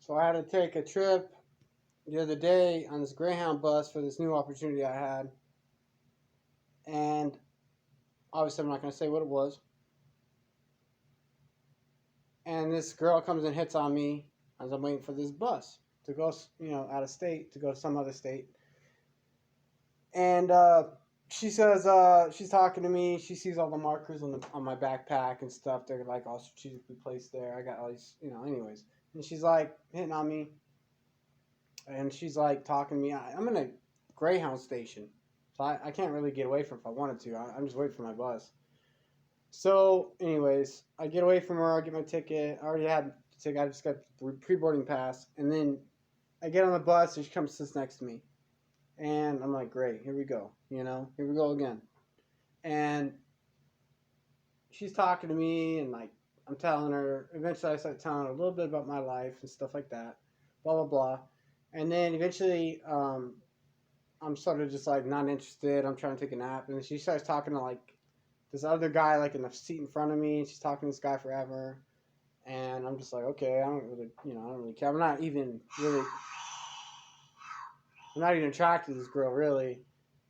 So I had to take a trip the other day on this Greyhound bus for this new opportunity I had. And obviously, I'm not going to say what it was. And this girl comes and hits on me as I'm waiting for this bus to go, out of state, to go to some other state. And she says she's talking to me. She sees all the markers on my backpack and stuff. They're like all strategically placed there. I got all these, anyways. And she's like hitting on me. And she's like talking to me. I'm in a Greyhound station. So I can't really get away from it if I wanted to. I'm just waiting for my bus. So, anyways, I get away from her. I get my ticket. I already had the ticket. I just got the pre-boarding pass. And then I get on the bus and she comes sits next to me. And I'm like, great, here we go. Here we go again. And she's talking to me and like I'm telling her. Eventually, I start telling her a little bit about my life and stuff like that. Blah blah blah. And then eventually, I'm sort of just like not interested. I'm trying to take a nap, and she starts talking to like this other guy like in the seat in front of me. And she's talking to this guy forever, and I'm just like, okay, I don't really care. I'm not even attracted to this girl really.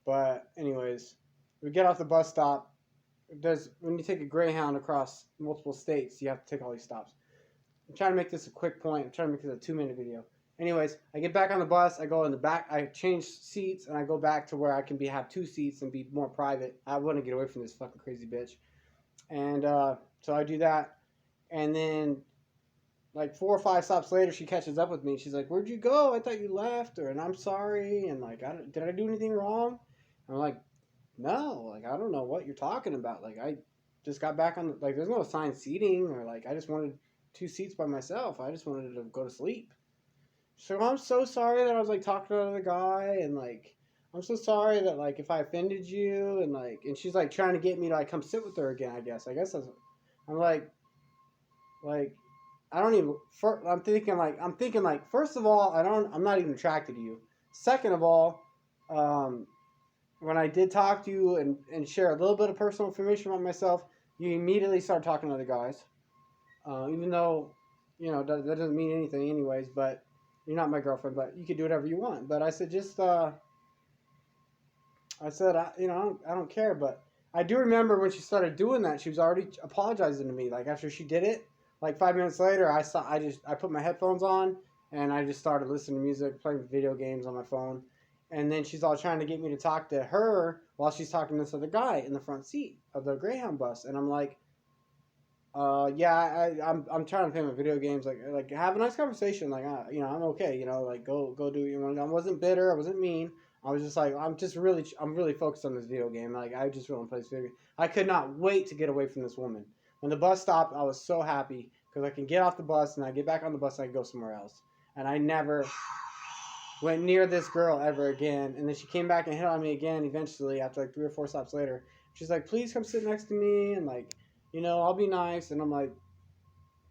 But anyways, we get off the bus stop. When you take a Greyhound across multiple states, you have to take all these stops. I'm trying to make this a quick point. I'm trying to make this a 2-minute video. Anyways, I get back on the bus. I go in the back. I change seats, and I go back to where I can have 2 seats and be more private. I want to get away from this fucking crazy bitch. And so I do that. And then, like 4 or 5 stops later, she catches up with me. She's like, "Where'd you go? I thought you left." And I'm sorry. And like, did I do anything wrong? I'm like, no. Like, I don't know what you're talking about. Like, I just got back on. There's no assigned seating, or like, I just wanted 2 seats by myself. I just wanted to go to sleep. So I'm so sorry that I was like talking to another guy, and like I'm so sorry that like if I offended you, and she's like trying to get me to like come sit with her again. I guess I'm like I don't even. I'm thinking like first of all I'm not even attracted to you. Second of all, when I did talk to you and share a little bit of personal information about myself, you immediately start talking to other guys, even though that doesn't mean anything anyways, but. You're not my girlfriend, but you can do whatever you want. But I said, I don't care. But I do remember when she started doing that, she was already apologizing to me. Like after she did it, like 5 minutes later, I put my headphones on and I just started listening to music, playing video games on my phone. And then she's all trying to get me to talk to her while she's talking to this other guy in the front seat of the Greyhound bus. And I'm like, yeah, I'm trying to play my video games. Like have a nice conversation. Like, I'm okay. Like go do what you want. I wasn't bitter. I wasn't mean. I was just like, I'm really focused on this video game. Like, I just really want to play this video game. I could not wait to get away from this woman. When the bus stopped, I was so happy because I can get off the bus and I get back on the bus and I can go somewhere else. And I never went near this girl ever again. And then she came back and hit on me again eventually after like 3 or 4 stops later. She's like, please come sit next to me and like. I'll be nice. And I'm like,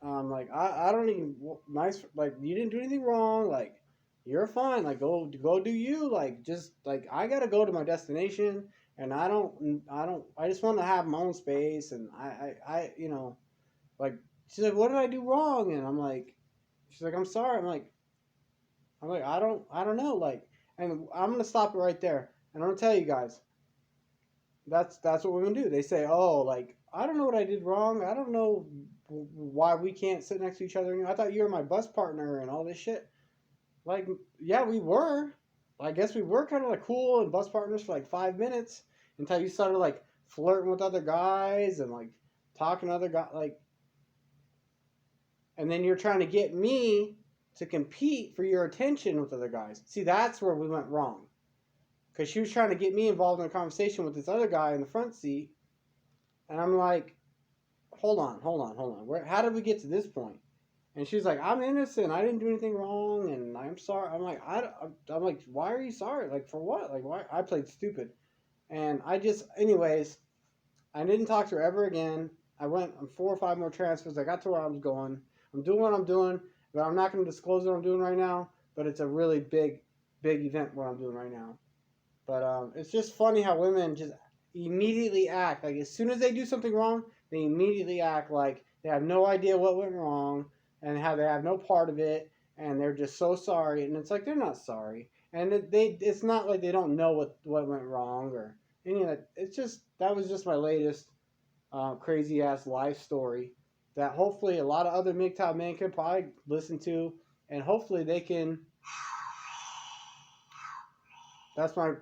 I don't even nice. Like, you didn't do anything wrong. Like, you're fine. Like, go do you. Like, just like I gotta go to my destination, and I just want to have my own space. And like, she's like, what did I do wrong? And I'm like, she's like, I'm sorry. I'm like, I don't know. Like, and I'm gonna stop it right there. And I'm gonna tell you guys. That's what women do. They say, "Oh, like I don't know what I did wrong. I don't know why we can't sit next to each other. I thought you were my bus partner and all this shit." Like, yeah, we were. I guess we were kind of like cool and bus partners for like 5 minutes until you started like flirting with other guys and like talking to other guys, like, and then you're trying to get me to compete for your attention with other guys. See, that's where we went wrong. Because she was trying to get me involved in a conversation with this other guy in the front seat. And I'm like, hold on. How did we get to this point? And she's like, I'm innocent. I didn't do anything wrong. And I'm sorry. I'm like, why are you sorry? Like, for what? Like, why? I played stupid. And anyways, I didn't talk to her ever again. I went on 4 or 5 more transfers. I got to where I was going. I'm doing what I'm doing. But I'm not going to disclose what I'm doing right now. But it's a really big event what I'm doing right now. But it's just funny how women just immediately act like as soon as they do something wrong, they immediately act like they have no idea what went wrong and how they have no part of it. and they're just so sorry, and it's like they're not sorry, and it's not like they don't know what went wrong or any of that. It's just that was just my latest crazy ass life story that hopefully a lot of other MGTOW men can probably listen to, and hopefully they can. That's my.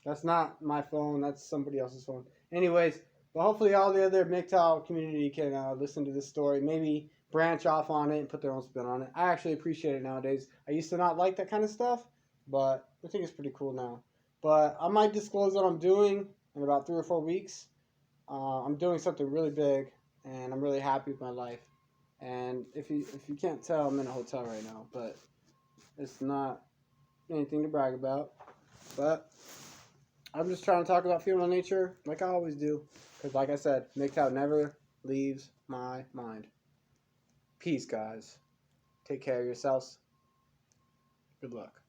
That's not my phone. That's somebody else's phone. Anyways, but hopefully all the other MGTOW community can listen to this story. Maybe branch off on it and put their own spin on it. I actually appreciate it nowadays. I used to not like that kind of stuff, but I think it's pretty cool now. But I might disclose what I'm doing in about 3 or 4 weeks. I'm doing something really big, and I'm really happy with my life. And if you can't tell, I'm in a hotel right now, but it's not anything to brag about. But I'm just trying to talk about female nature like I always do. Because like I said, MGTOW never leaves my mind. Peace, guys. Take care of yourselves. Good luck.